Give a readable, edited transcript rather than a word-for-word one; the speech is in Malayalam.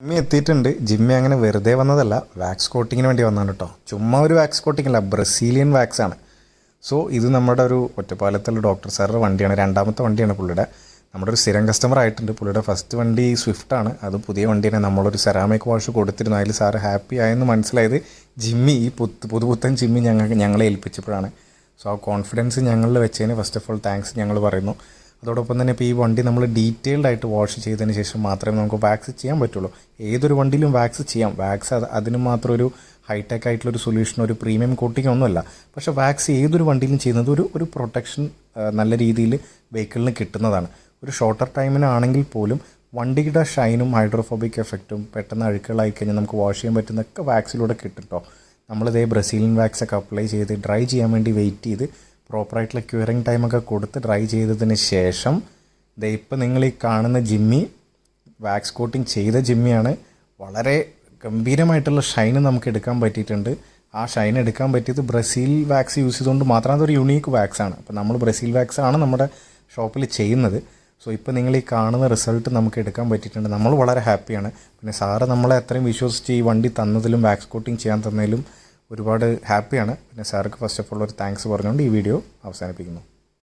ജിമ്മി എത്തിയിട്ടുണ്ട്. ജിമ്മി അങ്ങനെ വെറുതെ വന്നതല്ല, വാക്സ് കോട്ടിങ്ങിന് വേണ്ടി വന്നതാണ് കേട്ടോ. ചുമ്മാ ഒരു വാക്സ് കോട്ടിംഗ് അല്ല, ബ്രസീലിയൻ വാക്സ് ആണ്. സോ ഇത് നമ്മുടെ ഒരു ഒറ്റപ്പാലത്തുള്ള ഡോക്ടർ സാറിൻ്റെ വണ്ടിയാണ്, രണ്ടാമത്തെ വണ്ടിയാണ് പുള്ളിയുടെ. നമ്മുടെ ഒരു സ്ഥിരം കസ്റ്റമർ ആയിട്ടുണ്ട്. പുള്ളിയുടെ ഫസ്റ്റ് വണ്ടി സ്വിഫ്റ്റാണ്, അത് പുതിയ വണ്ടിയാണ്. നമ്മളൊരു സെറാമിക് വാഷ് കൊടുത്തിരുന്നു, അതിൽ സാറ് ഹാപ്പി ആയെന്ന് മനസ്സിലായത് ജിമ്മി ഈ പുതുപുത്തൻ ജിമ്മി ഞങ്ങളെ ഏൽപ്പിച്ചപ്പോഴാണ്. സോ ആ കോൺഫിഡൻസ് ഞങ്ങളിൽ വെച്ചതിന് ഫസ്റ്റ് ഓഫ് ഓൾ താങ്ക്സ് ഞങ്ങൾ പറയുന്നു. അതോടൊപ്പം തന്നെ ഇപ്പോൾ ഈ വണ്ടി നമ്മൾ ഡീറ്റെയിൽഡ് ആയിട്ട് വാഷ് ചെയ്തതിന് ശേഷം മാത്രമേ നമുക്ക് വാക്സ് ചെയ്യാൻ പറ്റുള്ളൂ. ഏതൊരു വണ്ടിയിലും വാക്സ് ചെയ്യാം. വാക്സ് അതിന് മാത്രം ഒരു ഹൈടെക് ആയിട്ടുള്ളൊരു സൊല്യൂഷൻ, ഒരു പ്രീമിയം കോട്ടിംഗ് ഒന്നുമല്ല. പക്ഷേ വാക്സ് ഏതൊരു വണ്ടിയിലും ചെയ്യുന്നത് ഒരു പ്രൊട്ടക്ഷൻ നല്ല രീതിയിൽ വെഹിക്കിളിന് കിട്ടുന്നതാണ്. ഒരു ഷോർട്ടർ ടൈമിനാണെങ്കിൽ പോലും വണ്ടിയുടെ ഷൈനും ഹൈഡ്രോഫോബിക് എഫക്റ്റും പെട്ടെന്ന് അഴുക്കുകളായി കഴിഞ്ഞാൽ നമുക്ക് വാഷ് ചെയ്യാൻ പറ്റുന്നതൊക്കെ വാക്സിലൂടെ കിട്ടും കേട്ടോ. നമ്മളിതേ ബ്രസീലിയൻ വാക്സൊക്കെ അപ്ലൈ ചെയ്ത് ഡ്രൈ ചെയ്യാൻ വേണ്ടി വെയിറ്റ് ചെയ്ത് പ്രോപ്പറായിട്ടുള്ള ക്യൂറിങ് ടൈമൊക്കെ കൊടുത്ത് ഡ്രൈ ചെയ്തതിന് ശേഷം ഇപ്പം നിങ്ങൾ ഈ കാണുന്ന ജിമ്മി വാക്സ് കോട്ടിങ് ചെയ്ത ജിമ്മിയാണ്. വളരെ ഗംഭീരമായിട്ടുള്ള ഷൈന് നമുക്ക് എടുക്കാൻ പറ്റിയിട്ടുണ്ട്. ആ ഷൈൻ എടുക്കാൻ പറ്റിയത് ബ്രസീൽ വാക്സ് യൂസ് ചെയ്തുകൊണ്ട് മാത്രം. അതൊരു യുണീക്ക് വാക്സ് ആണ്. അപ്പോൾ നമ്മൾ ബ്രസീൽ വാക്സ് ആണ് നമ്മുടെ ഷോപ്പിൽ ചെയ്യുന്നത്. സോ ഇപ്പോൾ നിങ്ങൾ ഈ കാണുന്ന റിസൾട്ട് നമുക്ക് എടുക്കാൻ പറ്റിയിട്ടുണ്ട്. നമ്മൾ വളരെ ഹാപ്പിയാണ്. പിന്നെ സാറ് നമ്മളെ അത്രയും വിശ്വസിച്ച് ഈ വണ്ടി തന്നതിലും വാക്സ് കോട്ടിങ് ചെയ്യാൻ തന്നതിലും ഒരുപാട് ഹാപ്പിയാണ്. പിന്നെ സാർക്ക് ഫസ്റ്റ് ഓഫ് ഓൾ ഒരു താങ്ക്സ് പറഞ്ഞുകൊണ്ട് ഈ വീഡിയോ അവസാനിപ്പിക്കുന്നു.